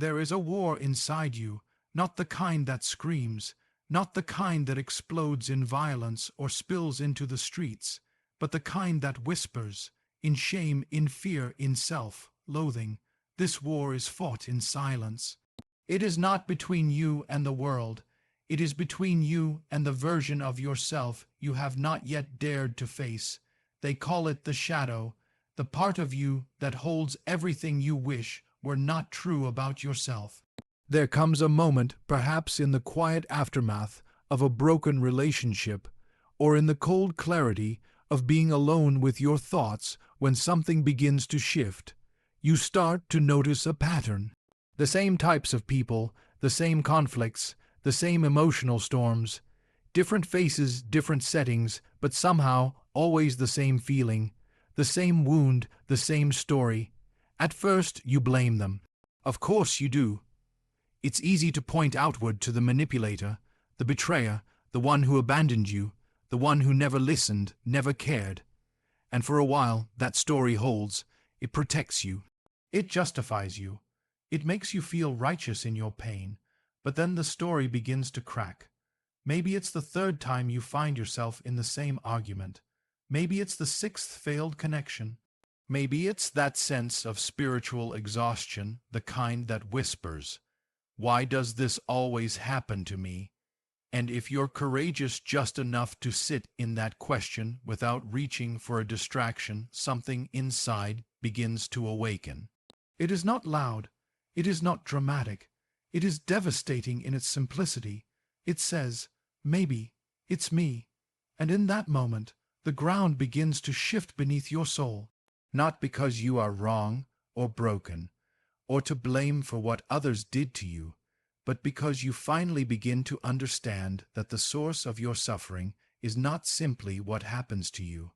There is a war inside you, not the kind that screams, not the kind that explodes in violence or spills into the streets, but the kind that whispers, in shame, in fear, in self-loathing. This war is fought in silence. It is not between you and the world. It is between you and the version of yourself you have not yet dared to face. They call it the shadow, the part of you that holds everything you wish were not true about yourself. There comes a moment, perhaps in the quiet aftermath of a broken relationship, or in the cold clarity of being alone with your thoughts, when something begins to shift. You start to notice a pattern. The same types of people, the same conflicts, the same emotional storms, different faces, different settings, but somehow always the same feeling, the same wound, the same story. At first you blame them. Of course you do. It's easy to point outward to the manipulator, the betrayer, the one who abandoned you, the one who never listened, never cared. And for a while that story holds. It protects you. It justifies you. It makes you feel righteous in your pain. But then the story begins to crack. Maybe it's the third time you find yourself in the same argument. Maybe it's the sixth failed connection. Maybe it's that sense of spiritual exhaustion, the kind that whispers, "Why does this always happen to me?" And if you're courageous just enough to sit in that question without reaching for a distraction, something inside begins to awaken. It is not loud. It is not dramatic. It is devastating in its simplicity. It says, "Maybe it's me." And in that moment, the ground begins to shift beneath your soul. Not because you are wrong or broken, or to blame for what others did to you, but because you finally begin to understand that the source of your suffering is not simply what happens to you,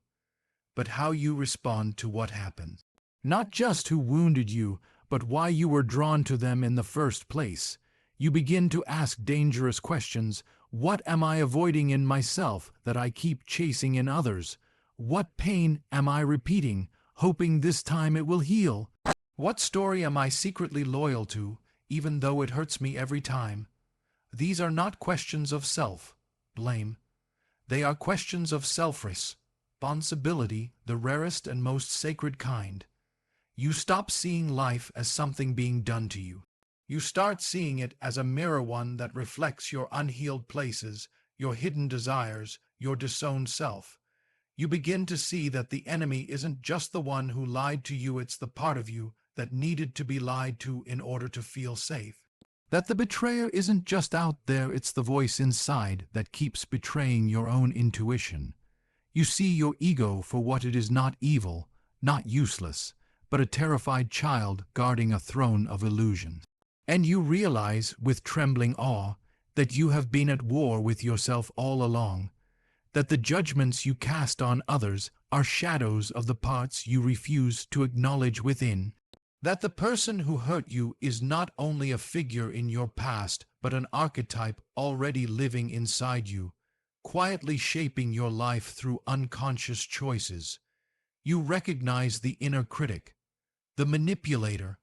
but how you respond to what happens. Not just who wounded you, but why you were drawn to them in the first place. You begin to ask dangerous questions. What am I avoiding in myself that I keep chasing in others? What pain am I repeating, hoping this time it will heal? What story am I secretly loyal to, even though it hurts me every time? These are not questions of self-blame. They are questions of self-responsibility, the rarest and most sacred kind. You stop seeing life as something being done to you. You start seeing it as a mirror, one that reflects your unhealed places, your hidden desires, your disowned self. You begin to see that the enemy isn't just the one who lied to you, it's the part of you that needed to be lied to in order to feel safe. That the betrayer isn't just out there, it's the voice inside that keeps betraying your own intuition. You see your ego for what it is, not evil, not useless, but a terrified child guarding a throne of illusion. And you realize with trembling awe that you have been at war with yourself all along, that the judgments you cast on others are shadows of the parts you refuse to acknowledge within, that the person who hurt you is not only a figure in your past, but an archetype already living inside you, quietly shaping your life through unconscious choices. You recognize the inner critic, the manipulator,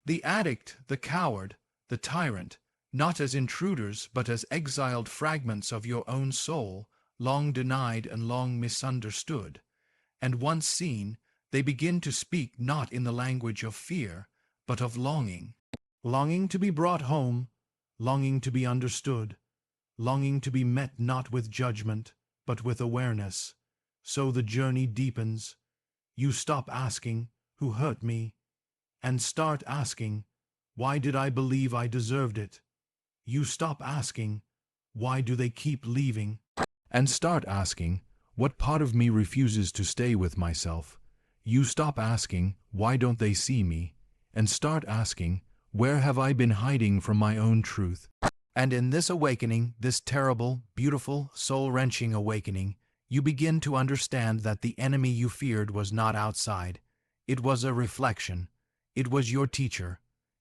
the addict, the coward, the tyrant, not as intruders but as exiled fragments of your own soul, long denied and long misunderstood. And once seen, they begin to speak not in the language of fear, but of longing. Longing to be brought home, longing to be understood, longing to be met not with judgment, but with awareness. So the journey deepens. You stop asking, "Who hurt me?" and start asking, "Why did I believe I deserved it?" You stop asking, "Why do they keep leaving?" and start asking, "What part of me refuses to stay with myself?" You stop asking, "Why don't they see me?" and start asking, "Where have I been hiding from my own truth?" And in this awakening, this terrible, beautiful, soul-wrenching awakening, you begin to understand that the enemy you feared was not outside. It was a reflection. It was your teacher.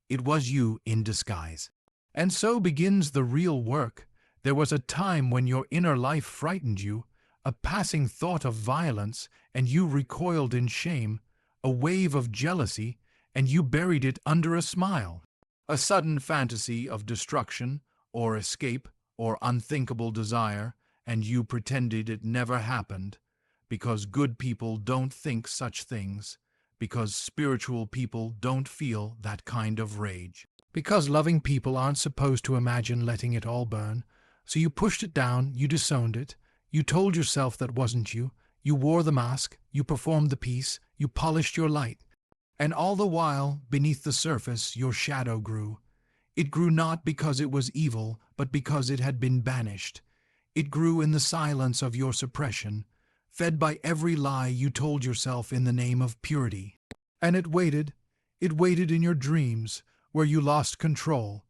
It was you in disguise. And so begins the real work. There was a time when your inner life frightened you, a passing thought of violence, and you recoiled in shame, a wave of jealousy, and you buried it under a smile. A sudden fantasy of destruction, or escape, or unthinkable desire, and you pretended it never happened, because good people don't think such things, because spiritual people don't feel that kind of rage. Because loving people aren't supposed to imagine letting it all burn, so you pushed it down, you disowned it, you told yourself that wasn't you, you wore the mask, you performed the piece, you polished your light. And all the while, beneath the surface, your shadow grew. It grew not because it was evil, but because it had been banished. It grew in the silence of your suppression, fed by every lie you told yourself in the name of purity. And it waited in your dreams, where you lost control.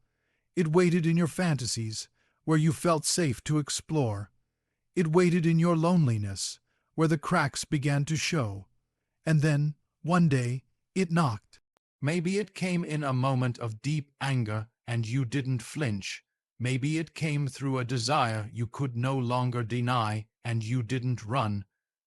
It waited in your fantasies, where you felt safe to explore. It waited in your loneliness, where the cracks began to show. And then, one day, it knocked. Maybe it came in a moment of deep anger and you didn't flinch. Maybe it came through a desire you could no longer deny and you didn't run.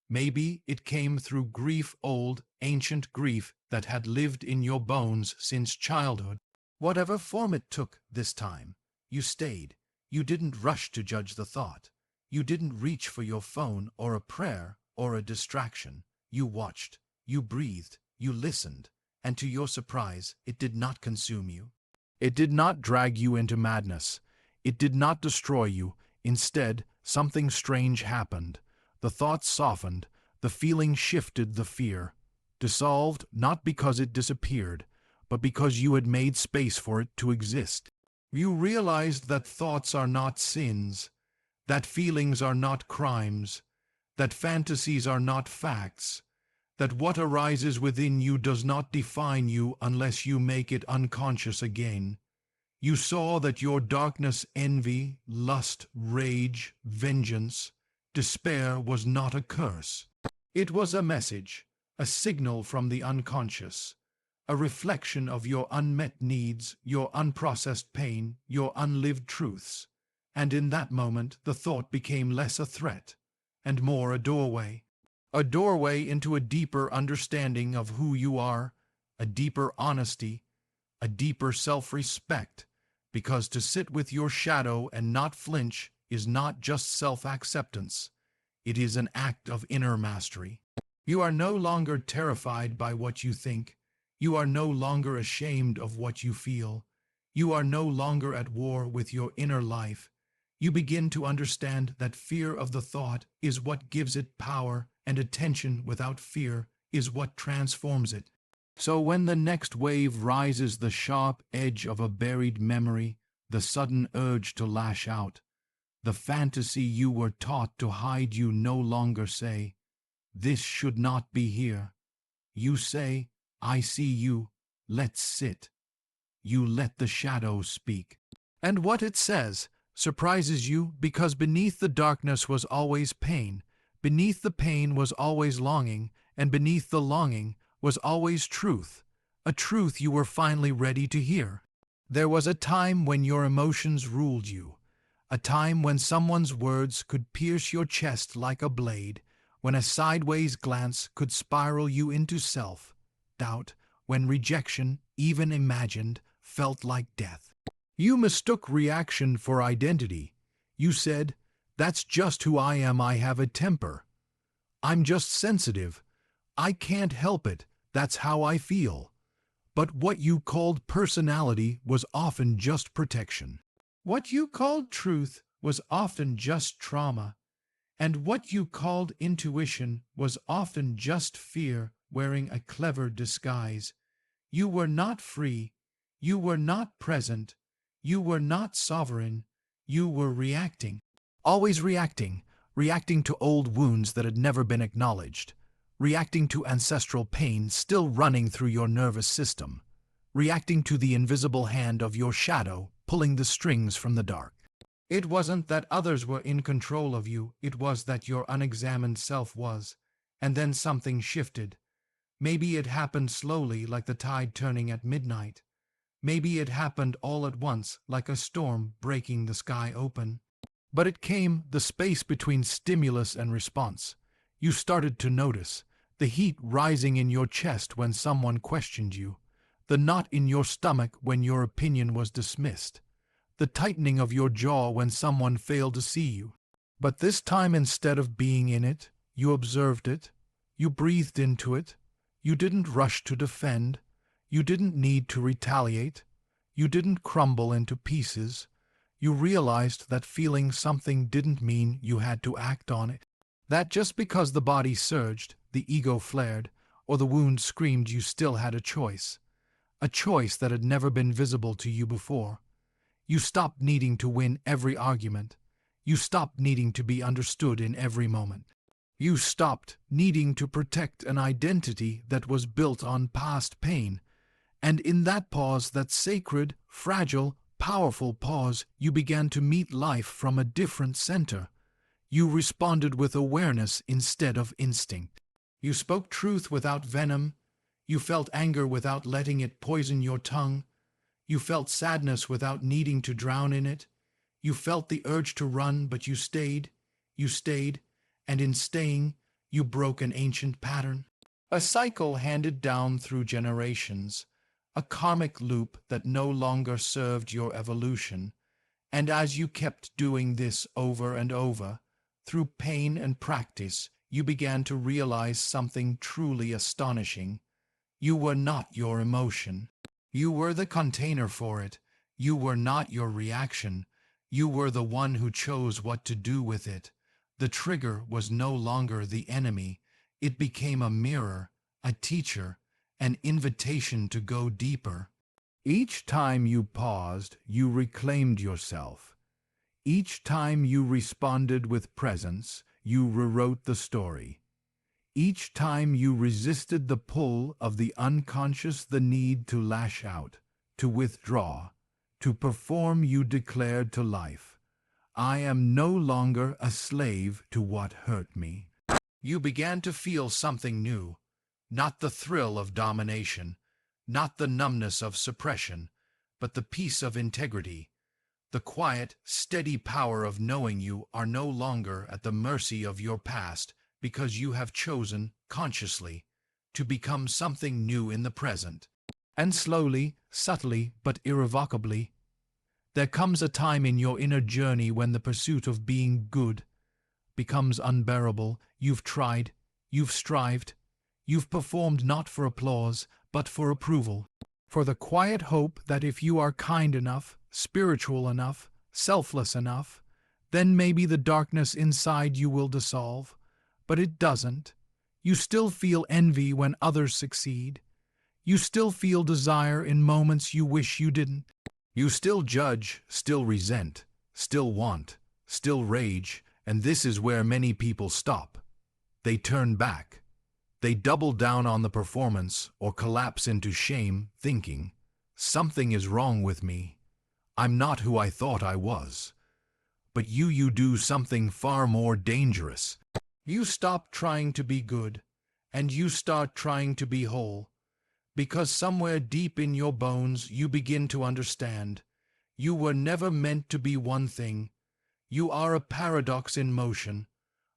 Maybe it came through grief, old, ancient grief that had lived in your bones since childhood. Whatever form it took this time, you stayed. You didn't rush to judge the thought. You didn't reach for your phone or a prayer or a distraction. You watched, you breathed, you listened, and to your surprise, it did not consume you. It did not drag you into madness. It did not destroy you. Instead, something strange happened. The thought softened, the feeling shifted, the fear dissolved, not because it disappeared, but because you had made space for it to exist. You realized that thoughts are not sins, that feelings are not crimes, that fantasies are not facts, that what arises within you does not define you unless you make it unconscious again. You saw that your darkness, envy, lust, rage, vengeance, despair was not a curse. It was a message, a signal from the unconscious, a reflection of your unmet needs, your unprocessed pain, your unlived truths. And in that moment, the thought became less a threat and more a doorway into a deeper understanding of who you are, a deeper honesty, a deeper self-respect, because to sit with your shadow and not flinch is not just self-acceptance, it is an act of inner mastery. You are no longer terrified by what you think. You are no longer ashamed of what you feel. You are no longer at war with your inner life. You begin to understand that fear of the thought is what gives it power, and attention without fear is what transforms it. So when the next wave rises, the sharp edge of a buried memory, the sudden urge to lash out, the fantasy you were taught to hide, you no longer say, "This should not be here." You say, "I see you, let's sit." You let the shadows speak. And what it says surprises you, because beneath the darkness was always pain, beneath the pain was always longing, and beneath the longing was always truth, a truth you were finally ready to hear. There was a time when your emotions ruled you, a time when someone's words could pierce your chest like a blade, when a sideways glance could spiral you into self-doubt, when rejection, even imagined, felt like death. You mistook reaction for identity. You said, "That's just who I am, I have a temper. I'm just sensitive. I can't help it, that's how I feel." But what you called personality was often just protection. What you called truth was often just trauma. And what you called intuition was often just fear wearing a clever disguise. You were not free. You were not present. You were not sovereign. You were reacting. Always reacting. Reacting to old wounds that had never been acknowledged. Reacting to ancestral pain still running through your nervous system. Reacting to the invisible hand of your shadow pulling the strings from the dark. It wasn't that others were in control of you, it was that your unexamined self was. And then something shifted. Maybe it happened slowly, like the tide turning at midnight. Maybe it happened all at once, like a storm breaking the sky open. But it came, the space between stimulus and response. You started to notice the heat rising in your chest when someone questioned you, the knot in your stomach when your opinion was dismissed, the tightening of your jaw when someone failed to see you. But this time, instead of being in it, you observed it, you breathed into it, you didn't rush to defend, you didn't need to retaliate, you didn't crumble into pieces. You realized that feeling something didn't mean you had to act on it. That just because the body surged, the ego flared, or the wound screamed, you still had a choice that had never been visible to you before. You stopped needing to win every argument. You stopped needing to be understood in every moment. You stopped needing to protect an identity that was built on past pain. And in that pause, that sacred, fragile, powerful pause, you began to meet life from a different center. You responded with awareness instead of instinct. You spoke truth without venom. You felt anger without letting it poison your tongue. You felt sadness without needing to drown in it. You felt the urge to run, but you stayed, and in staying, you broke an ancient pattern. A cycle handed down through generations, a karmic loop that no longer served your evolution. And as you kept doing this over and over, through pain and practice, you began to realize something truly astonishing. You were not your emotion. You were the container for it. You were not your reaction. You were the one who chose what to do with it. The trigger was no longer the enemy. It became a mirror, a teacher, an invitation to go deeper. Each time you paused, you reclaimed yourself. Each time you responded with presence, you rewrote the story. Each time you resisted the pull of the unconscious, the need to lash out, to withdraw, to perform, you declared to life, I am no longer a slave to what hurt me. You began to feel something new, not the thrill of domination, not the numbness of suppression, but the peace of integrity, the quiet, steady power of knowing you are no longer at the mercy of your past because you have chosen, consciously, to become something new in the present. And slowly, subtly, but irrevocably, there comes a time in your inner journey when the pursuit of being good becomes unbearable. You've tried, you've strived, you've performed not for applause, but for approval, for the quiet hope that if you are kind enough, spiritual enough, selfless enough, then maybe the darkness inside you will dissolve. But it doesn't. You still feel envy when others succeed. You still feel desire in moments you wish you didn't. You still judge, still resent, still want, still rage, and this is where many people stop. They turn back. They double down on the performance or collapse into shame, thinking, something is wrong with me. I'm not who I thought I was. But you do something far more dangerous. You stop trying to be good, and you start trying to be whole. Because somewhere deep in your bones you begin to understand. You were never meant to be one thing. You are a paradox in motion,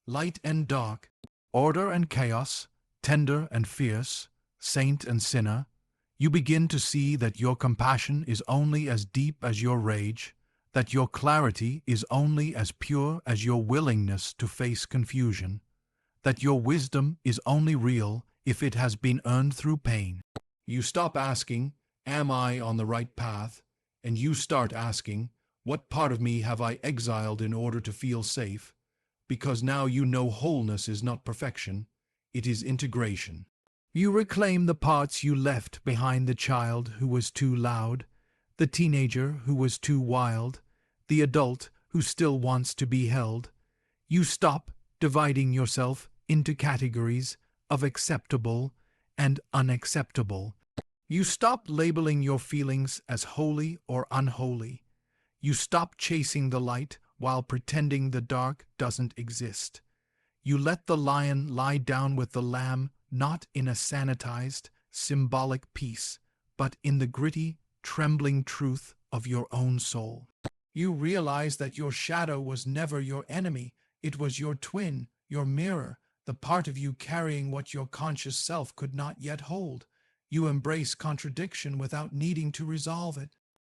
light and dark, order and chaos, tender and fierce, saint and sinner. You begin to see that your compassion is only as deep as your rage, that your clarity is only as pure as your willingness to face confusion, that your wisdom is only real if it has been earned through pain. You stop asking, am I on the right path? And you start asking, what part of me have I exiled in order to feel safe? Because now you know wholeness is not perfection, it is integration. You reclaim the parts you left behind, the child who was too loud, the teenager who was too wild, the adult who still wants to be held. You stop dividing yourself into categories of acceptable and unacceptable. You stop labeling your feelings as holy or unholy. You stop chasing the light while pretending the dark doesn't exist. You let the lion lie down with the lamb, not in a sanitized, symbolic peace, but in the gritty, trembling truth of your own soul. You realize that your shadow was never your enemy. It was your twin, your mirror, the part of you carrying what your conscious self could not yet hold. You embrace contradiction without needing to resolve it.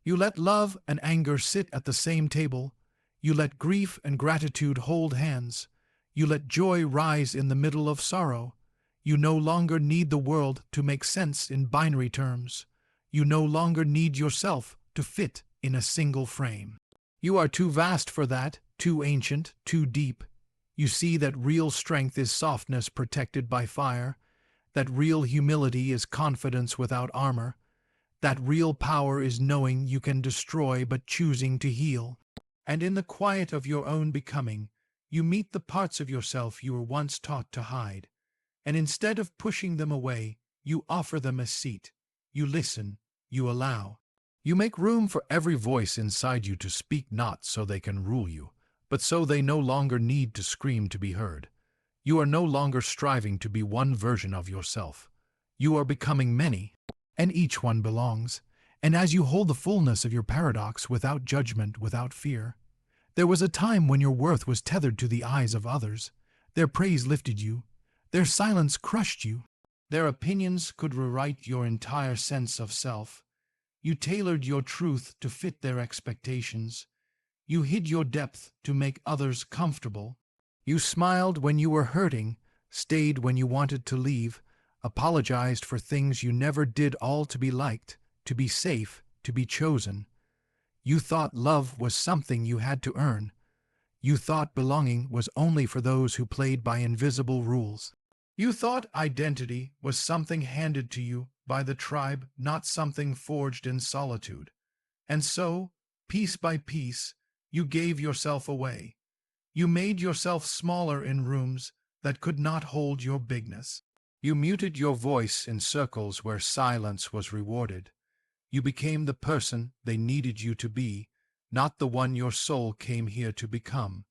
You let love and anger sit at the same table. You let grief and gratitude hold hands. You let joy rise in the middle of sorrow. You no longer need the world to make sense in binary terms. You no longer need yourself to fit in a single frame. You are too vast for that, too ancient, too deep. You see that real strength is softness protected by fire, that real humility is confidence without armor, that real power is knowing you can destroy but choosing to heal. And in the quiet of your own becoming, you meet the parts of yourself you were once taught to hide. And instead of pushing them away, you offer them a seat. You listen, you allow. You make room for every voice inside you to speak, not so they can rule you, but so they no longer need to scream to be heard. You are no longer striving to be one version of yourself. You are becoming many, and each one belongs. And as you hold the fullness of your paradox without judgment, without fear, there was a time when your worth was tethered to the eyes of others. Their praise lifted you. Their silence crushed you. Their opinions could rewrite your entire sense of self. You tailored your truth to fit their expectations. You hid your depth to make others comfortable. You smiled when you were hurting, stayed when you wanted to leave, apologized for things you never did, all to be liked, to be safe, to be chosen. You thought love was something you had to earn. You thought belonging was only for those who played by invisible rules. You thought identity was something handed to you by the tribe, not something forged in solitude. And so, piece by piece, you gave yourself away. You made yourself smaller in rooms that could not hold your bigness. You muted your voice in circles where silence was rewarded. You became the person they needed you to be, not the one your soul came here to become.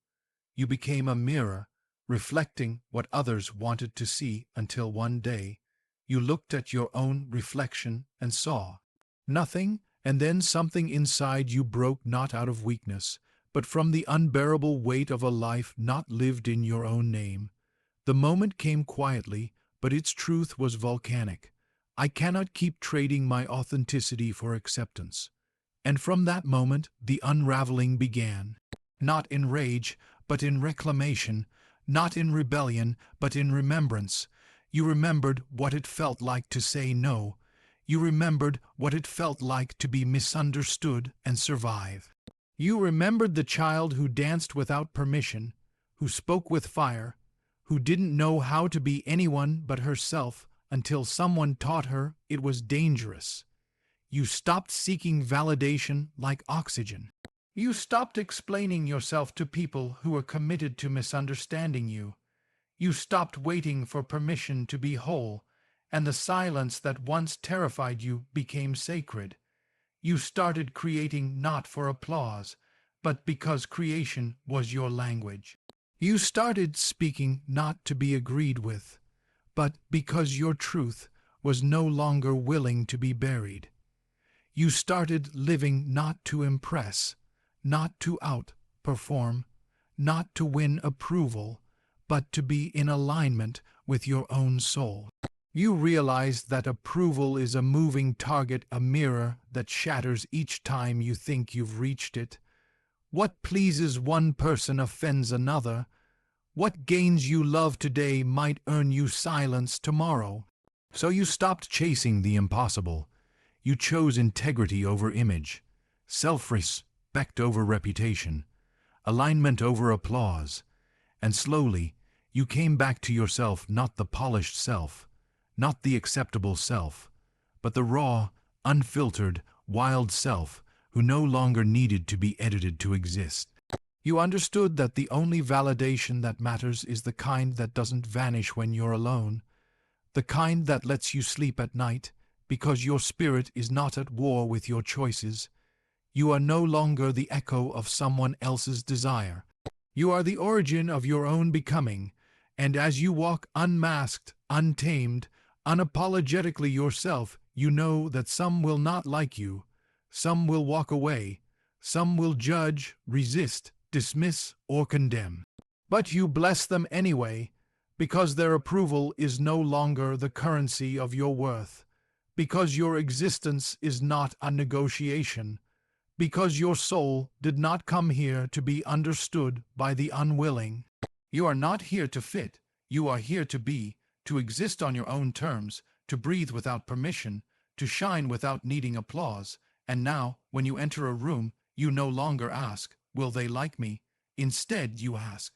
You became a mirror, reflecting what others wanted to see, until one day you looked at your own reflection and saw nothing, and then something inside you broke, not out of weakness, but from the unbearable weight of a life not lived in your own name. The moment came quietly, but its truth was volcanic. I cannot keep trading my authenticity for acceptance. And from that moment, the unraveling began. Not in rage, but in reclamation. Not in rebellion, but in remembrance. You remembered what it felt like to say no. You remembered what it felt like to be misunderstood and survive. You remembered the child who danced without permission, who spoke with fire, who didn't know how to be anyone but herself until someone taught her it was dangerous. You stopped seeking validation like oxygen. You stopped explaining yourself to people who were committed to misunderstanding you. You stopped waiting for permission to be whole, and the silence that once terrified you became sacred. You started creating not for applause, but because creation was your language. You started speaking not to be agreed with, but because your truth was no longer willing to be buried. You started living not to impress, not to outperform, not to win approval, but to be in alignment with your own soul. You realized that approval is a moving target, a mirror that shatters each time you think you've reached it. What pleases one person offends another. What gains you love today might earn you silence tomorrow. So you stopped chasing the impossible. You chose integrity over image, self-respect over reputation, alignment over applause, and slowly you came back to yourself, not the polished self, not the acceptable self, but the raw, unfiltered, wild self who no longer needed to be edited to exist. You understood that the only validation that matters is the kind that doesn't vanish when you're alone, the kind that lets you sleep at night because your spirit is not at war with your choices. You are no longer the echo of someone else's desire. You are the origin of your own becoming, and as you walk unmasked, untamed, unapologetically yourself, you know that some will not like you, some will walk away, some will judge, resist, dismiss, or condemn. But you bless them anyway, because their approval is no longer the currency of your worth. because your existence is not a negotiation, because your soul did not come here to be understood by the unwilling. You are not here to fit, you are here to be, to exist on your own terms, to breathe without permission, to shine without needing applause. And now, when you enter a room, you no longer ask, will they like me? Instead, you ask,